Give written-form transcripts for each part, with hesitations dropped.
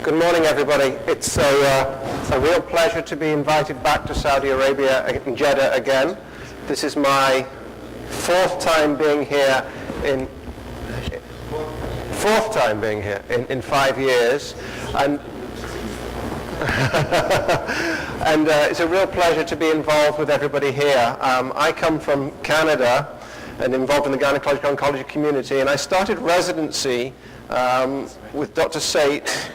Good morning, everybody. It's a real pleasure to be invited back to Saudi Arabia in Jeddah again. This is my fourth time being here in 5 years, and and it's a real pleasure to be involved with everybody here. I come from Canada and involved in the gynecological oncology community, and I started residency with Dr. Sate.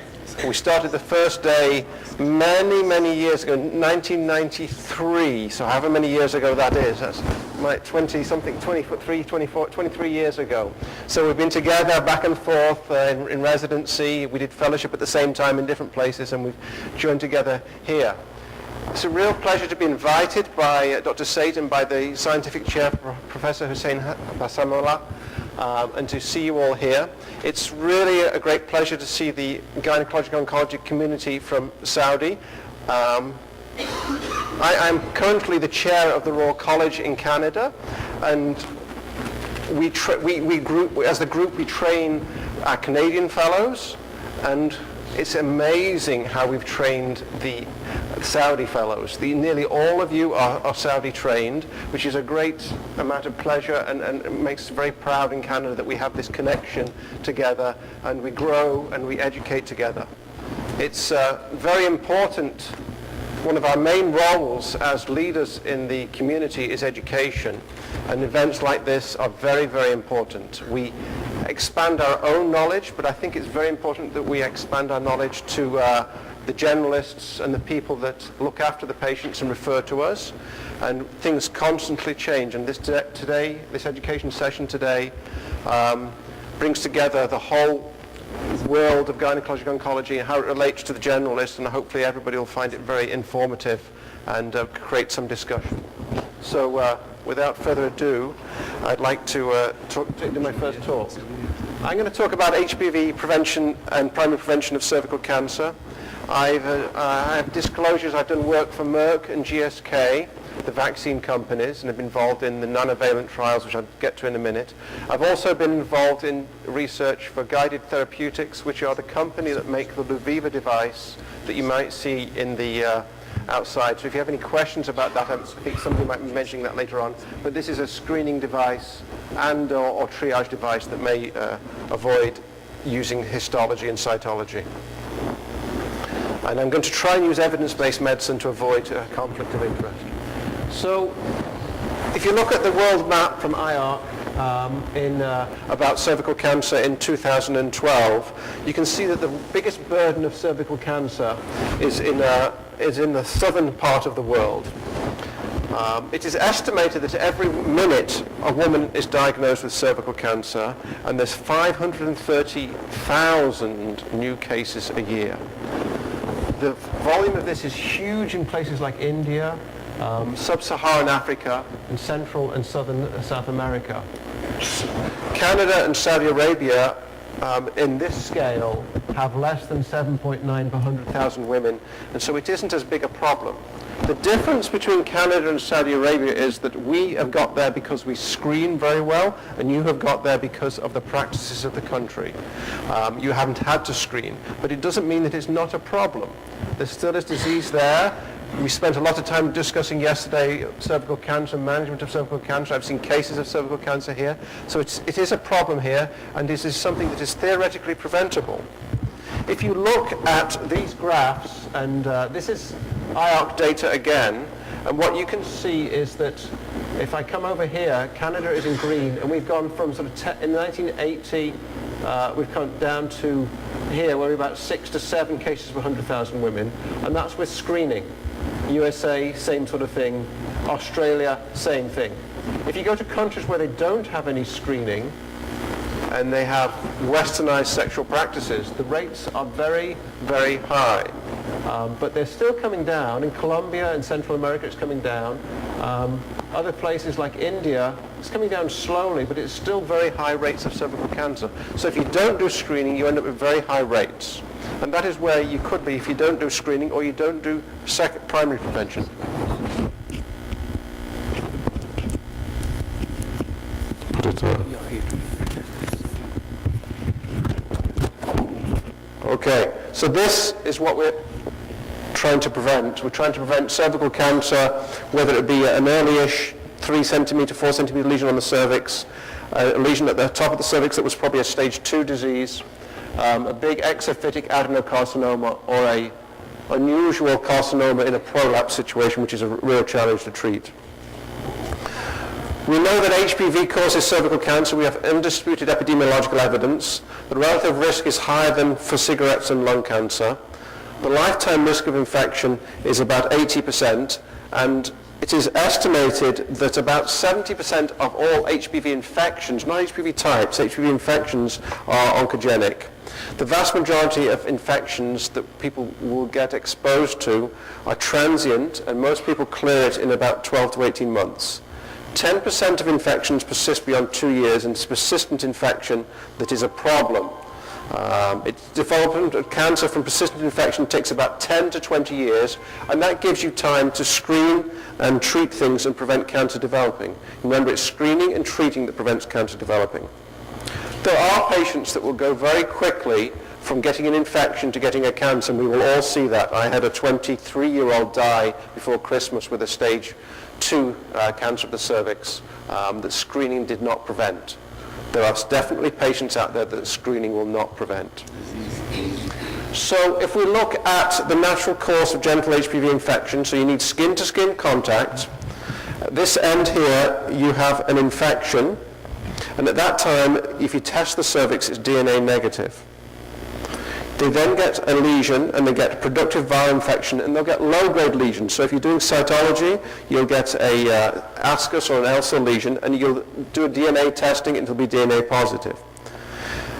We started the first day many years ago, 1993, so however many years ago that is. That's like 23 years ago. So we've been together back and forth in residency. We did fellowship at the same time in different places, and we've joined together here. It's a real pleasure to be invited by Dr. Sate and by the scientific chair, Professor Hussein Bassamullah, and to see you all here. It's really a great pleasure to see the gynecological oncology community from Saudi. I'm currently the chair of the Royal College in Canada, and as the group we train our Canadian fellows, and it's amazing how we've trained the Saudi fellows. Nearly all of you are Saudi trained, which is a great amount of pleasure, and it makes us very proud in Canada that we have this connection together, and we grow and we educate together. It's very important. One of our main roles as leaders in the community is education, and events like this are very important. We expand our own knowledge, but I think it's very important that we expand our knowledge to the generalists and the people that look after the patients and refer to us, and things constantly change. And this education session today brings together the whole world of gynecological oncology and how it relates to the generalists, and hopefully everybody will find it very informative and create some discussion. So without further ado, I'd like to do my first talk. I'm going to talk about HPV prevention and primary prevention of cervical cancer. I have disclosures. I've done work for Merck and GSK, the vaccine companies, and have been involved in the nanovalent trials, which I'll get to in a minute. I've also been involved in research for Guided Therapeutics, which are the company that make the Luviva device that you might see in the outside. So if you have any questions about that, I think somebody might be mentioning that later on. But this is a screening device and or triage device that may avoid using histology and cytology. And I'm going to try and use evidence-based medicine to avoid conflict of interest. So if you look at the world map from IARC about cervical cancer in 2012, you can see that the biggest burden of cervical cancer is in the southern part of the world. It is estimated that every minute a woman is diagnosed with cervical cancer, and there's 530,000 new cases a year. The volume of this is huge in places like India, sub-Saharan Africa, and Central and Southern South America. Canada and Saudi Arabia, in this scale, have less than 7.9 per 100,000 women, and so it isn't as big a problem. The difference between Canada and Saudi Arabia is that we have got there because we screen very well, and you have got there because of the practices of the country. You haven't had to screen, but it doesn't mean that it's not a problem. There still is disease there. We spent a lot of time discussing yesterday cervical cancer, management of cervical cancer. I've seen cases of cervical cancer here. So it is a problem here, and this is something that is theoretically preventable. If you look at these graphs, and this is IARC data again, and what you can see is that if I come over here, Canada is in green, and we've gone from sort of in 1980, we've come down to here where we're about 6 to 7 cases per 100,000 women, and that's with screening. USA, same sort of thing. Australia, same thing. If you go to countries where they don't have any screening, and they have westernized sexual practices, the rates are very high. But they're still coming down. In Colombia and Central America, it's coming down. Other places like India, it's coming down slowly, but it's still very high rates of cervical cancer. So if you don't do screening, you end up with very high rates. And that is where you could be if you don't do screening or you don't do primary prevention. Okay, so this is what we're trying to prevent. We're trying to prevent cervical cancer, whether it be an early-ish 3 centimeter, 4 centimeter lesion on the cervix, a lesion at the top of the cervix that was probably a stage 2 disease, a big exophytic adenocarcinoma, or a unusual carcinoma in a prolapse situation, which is a real challenge to treat. We know that HPV causes cervical cancer. We have undisputed epidemiological evidence. The relative risk is higher than for cigarettes and lung cancer. The lifetime risk of infection is about 80%, and it is estimated that about 70% of all HPV infections, not HPV types, HPV infections are oncogenic. The vast majority of infections that people will get exposed to are transient, and most people clear it in about 12 to 18 months. 10% of infections persist beyond 2 years, and it's persistent infection that is a problem. Development of cancer from persistent infection takes about 10 to 20 years, and that gives you time to screen and treat things and prevent cancer developing. Remember, it's screening and treating that prevents cancer developing. There are patients that will go very quickly from getting an infection to getting a cancer, and we will all see that. I had a 23-year-old die before Christmas with a stage 2 cancer of the cervix that screening did not prevent. There are definitely patients out there that screening will not prevent. So if we look at the natural course of genital HPV infection, so you need skin-to-skin contact. At this end here, you have an infection, and at that time, if you test the cervix, it's DNA negative. They then get a lesion, and they get productive viral infection, and they'll get low-grade lesions. So if you're doing cytology, you'll get a ascus or an ELSA lesion, and you'll do a DNA testing, and it'll be DNA positive.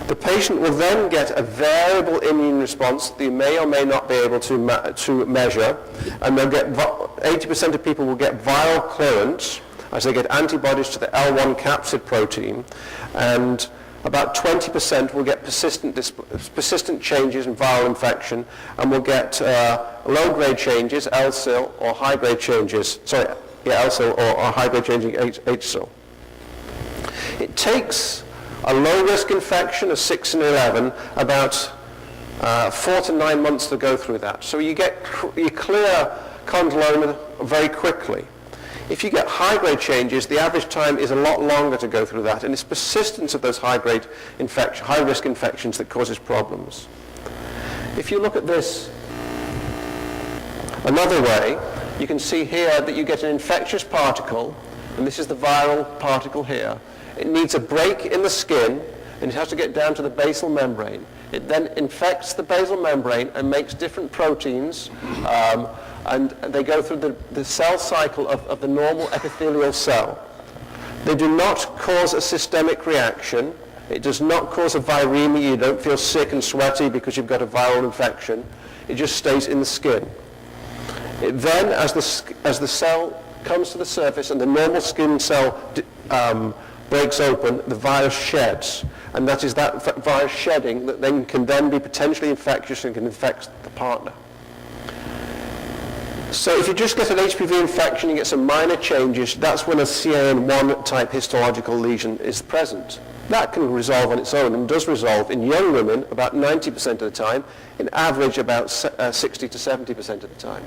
The patient will then get a variable immune response that you may or may not be able to measure, and they'll get 80% of people will get viral clearance as they get antibodies to the L1 capsid protein, and about 20% will get persistent changes in viral infection, and will get low-grade changes, LSIL, or high-grade changes, LSIL or high-grade changing HSIL. It takes a low-risk infection of 6 and 11 about 4 to 9 months to go through that. So you clear condyloma very quickly. If you get high-grade changes, the average time is a lot longer to go through that, and it's persistence of those high-risk infections that causes problems. If you look at this another way, you can see here that you get an infectious particle, and this is the viral particle here. It needs a break in the skin, and it has to get down to the basal membrane. It then infects the basal membrane and makes different proteins, and they go through the cell cycle of the normal epithelial cell. They do not cause a systemic reaction. It does not cause a viremia. You don't feel sick and sweaty because you've got a viral infection. It just stays in the skin. It then, as the cell comes to the surface and the normal skin cell breaks open, the virus sheds. And that is that virus shedding that then can then be potentially infectious and can infect the partner. So if you just get an HPV infection, you get some minor changes, that's when a CAN1 type histological lesion is present. That can resolve on its own, and does resolve in young women about 90% of the time, in average about 60 to 70% of the time.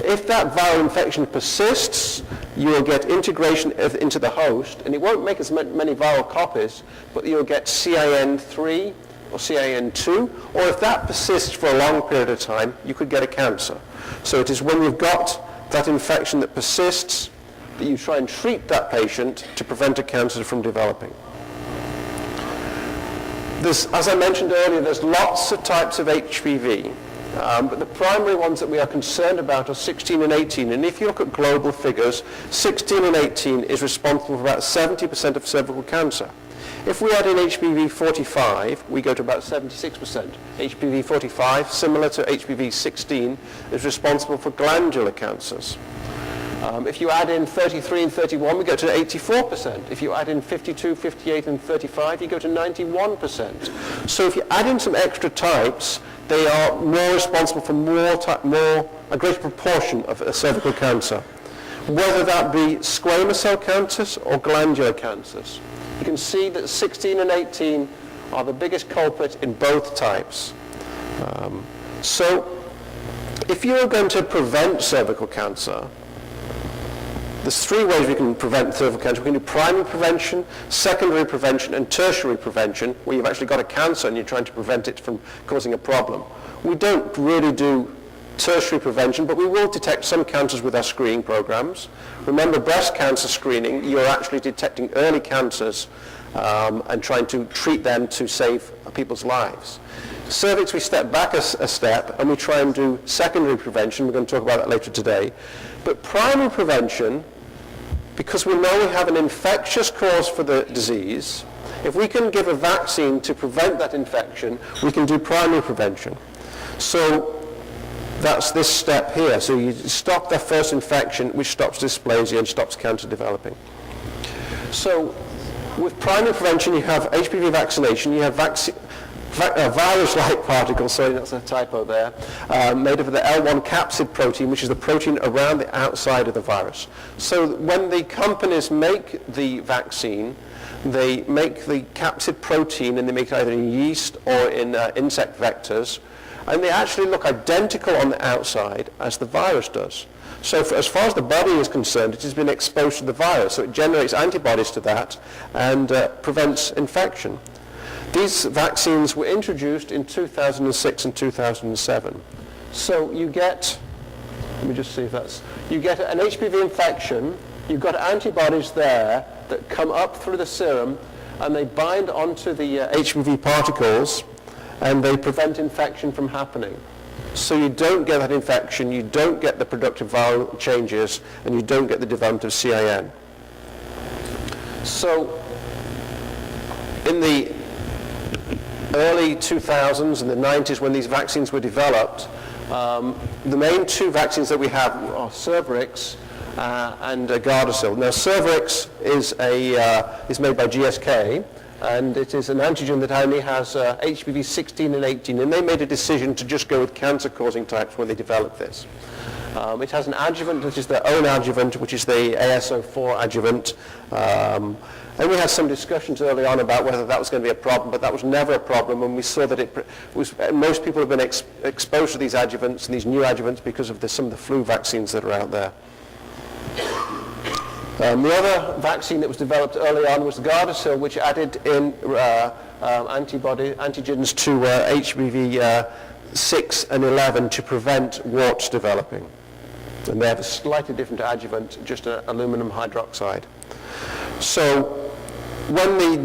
If that viral infection persists, you will get integration into the host, and it won't make as many viral copies, but you'll get CIN3 or CIN2, or if that persists for a long period of time, you could get a cancer. So it is when you've got that infection that persists that you try and treat that patient to prevent a cancer from developing. As I mentioned earlier, there's lots of types of HPV, but the primary ones that we are concerned about are 16 and 18. And if you look at global figures, 16 and 18 is responsible for about 70% of cervical cancer. If we add in HPV 45, we go to about 76%. HPV 45, similar to HPV 16, is responsible for glandular cancers. If you add in 33 and 31, we go to 84%. If you add in 52, 58, and 35, you go to 91%. So if you add in some extra types, they are more responsible for a greater proportion of cervical cancer, whether that be squamous cell cancers or glandular cancers. You can see that 16 and 18 are the biggest culprit in both types. So if you're going to prevent cervical cancer, there's three ways we can prevent cervical cancer. We can do primary prevention, secondary prevention, and tertiary prevention, where you've actually got a cancer and you're trying to prevent it from causing a problem. We don't really do tertiary prevention, but we will detect some cancers with our screening programs. Remember, breast cancer screening, you're actually detecting early cancers and trying to treat them to save people's lives. Cervix, we step back a step and we try and do secondary prevention. We're going to talk about that later today. But primary prevention, because we know we have an infectious cause for the disease, if we can give a vaccine to prevent that infection, we can do primary prevention. So that's this step here. So you stop the first infection, which stops dysplasia and stops cancer developing. So with primary prevention, you have HPV vaccination, you have virus-like particles, sorry, that's a typo there, made of the L1 capsid protein, which is the protein around the outside of the virus. So when the companies make the vaccine, they make the capsid protein, and they make it either in yeast or in insect vectors, and they actually look identical on the outside as the virus does. So as far as the body is concerned, it has been exposed to the virus, so it generates antibodies to that and prevents infection. These vaccines were introduced in 2006 and 2007. So you get, let me just see if that's, you get an HPV infection, you've got antibodies there that come up through the serum and they bind onto the HPV particles and they prevent infection from happening. So you don't get that infection, you don't get the productive viral changes, and you don't get the development of CIN. So in the early 2000s and the 90s, when these vaccines were developed, the main two vaccines that we have are Cervarix and Gardasil. Now Cervarix is made by GSK, and it is an antigen that only has HPV 16 and 18, and they made a decision to just go with cancer-causing types when they developed this. It has an adjuvant, which is their own adjuvant, which is the AS04 adjuvant. And we had some discussions early on about whether that was going to be a problem, but that was never a problem, and we saw that it was, most people have been exposed to these adjuvants and these new adjuvants because of some of the flu vaccines that are out there. The other vaccine that was developed early on was Gardasil, which added in antigens to HPV 6 and 11 to prevent warts developing. And they have a slightly different adjuvant, just an aluminum hydroxide. So when we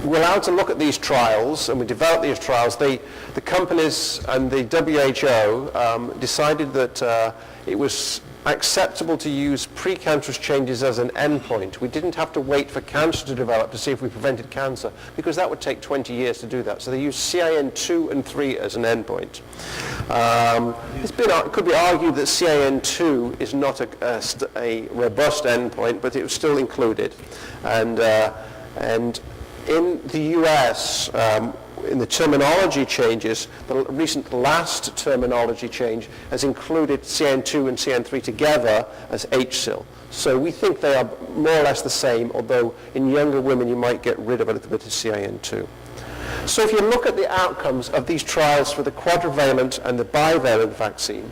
were allowed to look at these trials and we developed these trials, the companies and the WHO decided that it was acceptable to use precancerous changes as an endpoint. We didn't have to wait for cancer to develop to see if we prevented cancer, because that would take 20 years to do that. So they used CIN2 and 3 as an endpoint. It could be argued that CIN2 is not a robust endpoint, but it was still included. And in the US, in the terminology changes, the recent last terminology change has included CN2 and CN3 together as HSIL. So we think they are more or less the same, although in younger women you might get rid of a little bit of CIN2. So if you look at the outcomes of these trials for the quadrivalent and the bivalent vaccine,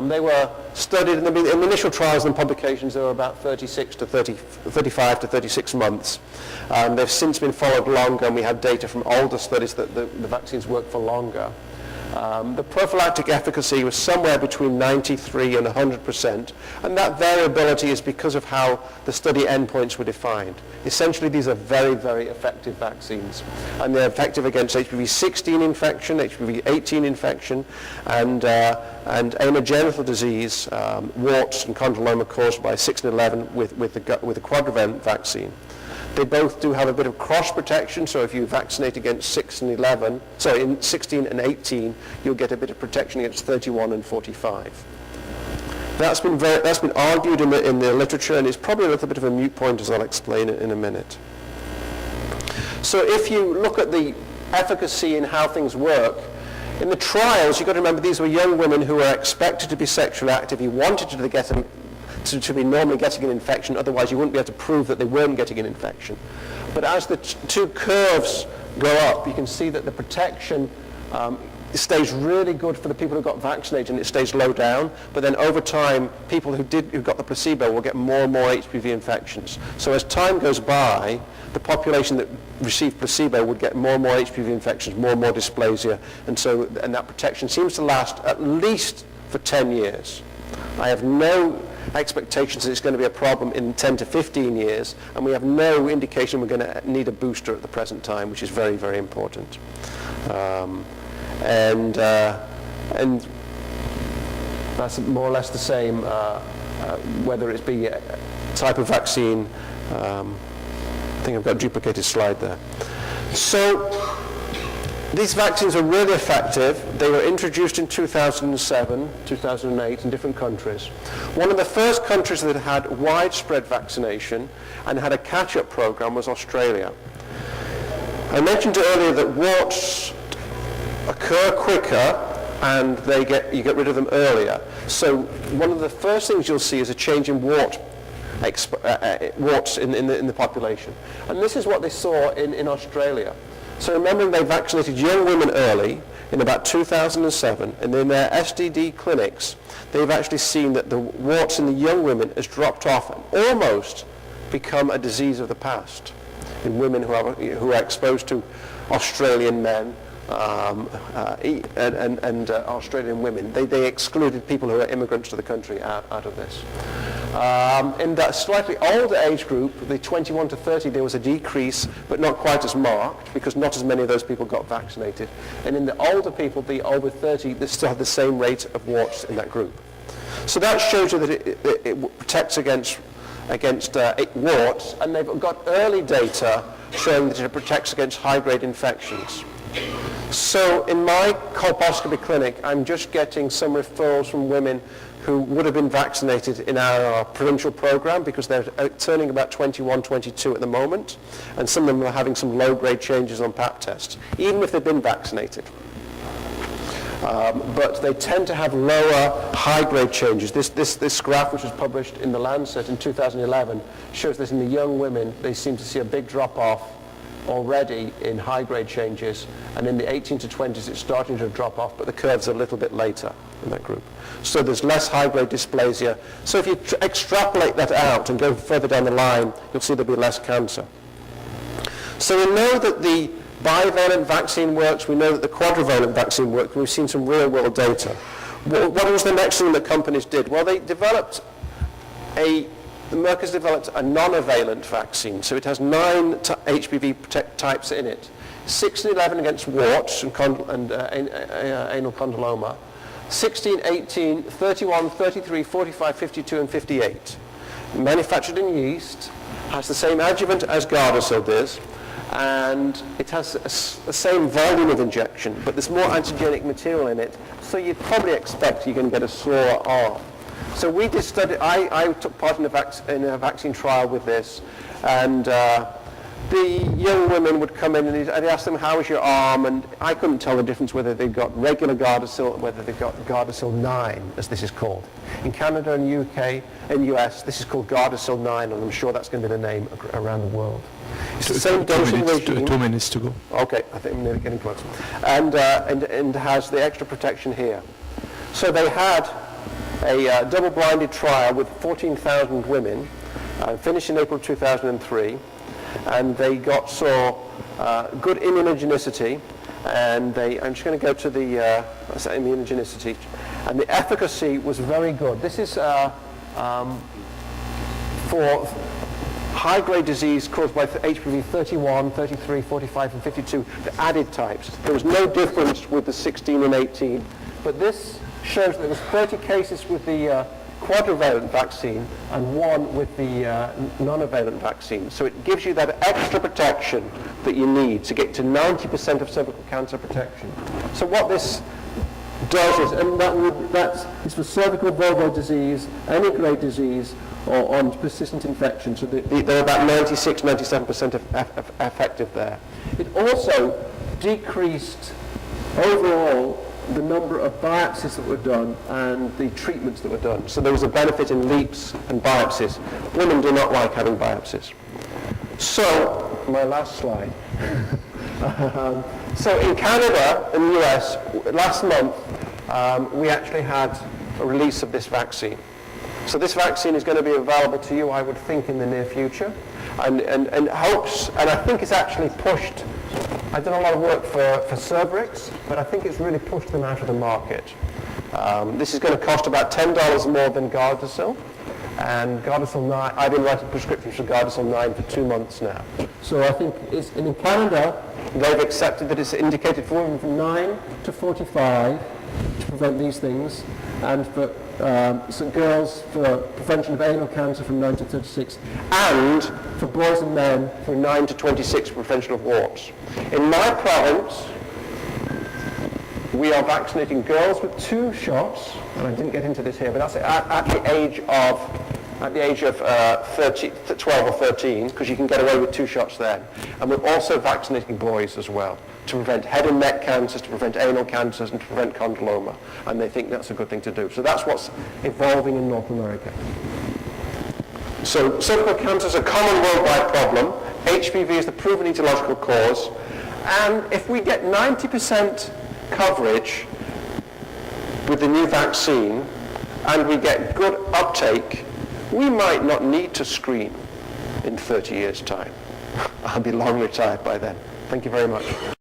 they were studied in the initial trials and publications. They were about 35 to 36 months. They've since been followed longer, and we have data from older studies that the vaccines work for longer. The prophylactic efficacy was somewhere between 93 and 100%, and that variability is because of how the study endpoints were defined. Essentially, these are very, very effective vaccines, and they're effective against HPV 16 infection, HPV 18 infection, and anogenital disease, warts and condyloma caused by 6 and 11 with the quadrivalent vaccine. They both do have a bit of cross protection, so if you vaccinate against 16 and 18, you'll get a bit of protection against 31 and 45. That's been argued in the literature, and it's probably a little bit of a moot point, as I'll explain it in a minute. So if you look at the efficacy and how things work, in the trials, you've got to remember these were young women who were expected to be sexually active. You wanted to get them to be normally getting an infection, otherwise you wouldn't be able to prove that they weren't getting an infection. But as the two curves go up, you can see that the protection it stays really good for the people who got vaccinated, and it stays low down, but then over time, people who got the placebo will get more and more HPV infections. So as time goes by, the population that received placebo would get more and more HPV infections, more and more dysplasia, and that protection seems to last at least for 10 years. I have no expectations that it's going to be a problem in 10 to 15 years, and we have no indication we're going to need a booster at the present time, which is very, very important. And that's more or less the same, whether it be a type of vaccine. I think I've got a duplicated slide there. So these vaccines are really effective. They were introduced in 2007, 2008 in different countries. One of the first countries that had widespread vaccination and had a catch-up program was Australia. I mentioned earlier that warts occur quicker and you get rid of them earlier. So one of the first things you'll see is a change in warts in the population. And this is what they saw in Australia. So remembering they vaccinated young women early in about 2007, and in their STD clinics, they've actually seen that the warts in the young women has dropped off and almost become a disease of the past in women who are exposed to Australian men and Australian women. They excluded people who are immigrants to the country out of this. In that slightly older age group, the 21 to 30, there was a decrease, but not quite as marked, because not as many of those people got vaccinated. And in the older people, the over 30, they still have the same rate of warts in that group. So that shows you that it protects against warts, and they've got early data showing that it protects against high-grade infections. So in my colposcopy clinic, I'm just getting some referrals from women who would have been vaccinated in our provincial program, because they're turning about 21, 22 at the moment, and some of them are having some low-grade changes on Pap tests, even if they've been vaccinated. But they tend to have lower high-grade changes. This graph, which was published in The Lancet in 2011, shows that in the young women, they seem to see a big drop-off already in high-grade changes, and in the 18 to 20s it's starting to drop off, but the curves are a little bit later in that group. So there's less high-grade dysplasia. So if you extrapolate that out and go further down the line, you'll see there'll be less cancer. So we know that the bivalent vaccine works, we know that the quadrivalent vaccine works, and we've seen some real-world data. What was the next thing that companies did? Well, they developed Merck has developed a non-valent vaccine, so it has 9 HPV types in it. 6 and 11 against warts and anal condyloma. 16, 18, 31, 33, 45, 52, and 58. Manufactured in yeast, has the same adjuvant as Gardasil does, and it has the same volume of injection, but there's more antigenic material in it, so you'd probably expect you're going to get a sore arm. So we did study. I took part in a vaccine trial with this, and the young women would come in and I'd ask them, how is your arm? And I couldn't tell the difference whether they got regular Gardasil or whether they got Gardasil 9, as this is called. In Canada and UK and US, this is called Gardasil 9, and I'm sure that's going to be the name around the world. It's the same dosing regime. 2 minutes to go. Okay, I think I'm nearly getting close. And has the extra protection here. So they had a double-blinded trial with 14,000 women, finished in April 2003, and they saw good immunogenicity, and I'm just going to go to the immunogenicity, and the efficacy was very good. This is for high-grade disease caused by HPV 31, 33, 45, and 52, the added types. There was no difference with the 16 and 18, but this shows that there was 30 cases with the quadrivalent vaccine and 1 with the non-valent vaccine. So it gives you that extra protection that you need to get to 90% of cervical cancer protection. So what this does is, and that is for cervical vulvar disease, any grade disease, or on persistent infection. So they're about 96, 97% effective there. It also decreased overall the number of biopsies that were done and the treatments that were done. So there was a benefit in leaps and biopsies. Women do not like having biopsies. So, my last slide. So in Canada and the US, last month, we actually had a release of this vaccine. So this vaccine is going to be available to you, I would think, in the near future. And hopes, and I think it's actually pushed, I've done a lot of work for Cervix, but I think it's really pushed them out of the market. This is going to cost about $10 more than Gardasil. And Gardasil 9, I've been writing prescriptions for Gardasil 9 for 2 months now. So I think in Canada, they've accepted that it's indicated for women from 9 to 45 to prevent these things, and for some girls for prevention of anal cancer from 9 to 36, and for boys and men from 9 to 26 for prevention of warts. In my province, we are vaccinating girls with 2 shots, and I didn't get into this here, but that's at the age of 12 or 13, because you can get away with 2 shots then. And we're also vaccinating boys as well, to prevent head and neck cancers, to prevent anal cancers, and to prevent condyloma. And they think that's a good thing to do. So that's what's evolving in North America. So cervical cancer is a common worldwide problem. HPV is the proven etiological cause. And if we get 90% coverage with the new vaccine, and we get good uptake, we might not need to screen in 30 years' time. I'll be long retired by then. Thank you very much.